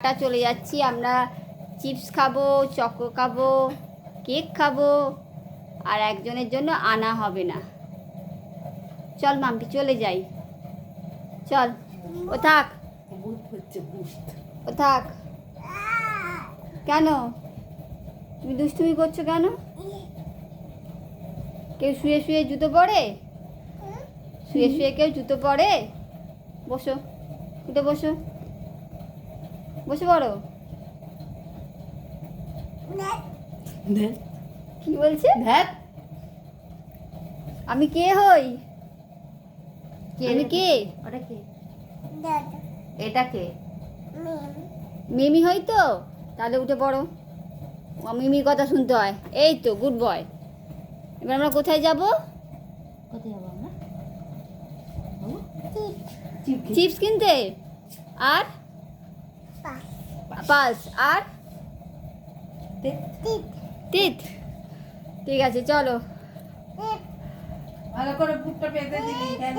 চলে যাচ্ছি আমরা। চিপস খাবো, চকো খাবো, কেক খাবো, আর একজনের জন্য আনা হবে না। চল মাম্পি চলে যাই, চল। ও থাক, ও থাক। কেন তুমি দুষ্টুমি করছো কেন? কেউ শুয়ে শুয়ে জুতো পরে? শুয়ে শুয়ে কেউ জুতো পরে? বসো, উঠে বসো, বসে পড়ো। কি বলছে? আমি কে হই? আমি কে? ওটা কে? এটা কে? মিমি হই তো? তাহলে উঠে পড়ো, মিমির কথা শুনতে হয়। এই তো গুড বয়। এবার আমরা কোথায় যাব? কোথায় যাবো আমরা? চিপস কিনতে। আর পালস আর তিত। ঠিক আছে চলো। ভালো করে বুকটা পেতে দিলি কেন?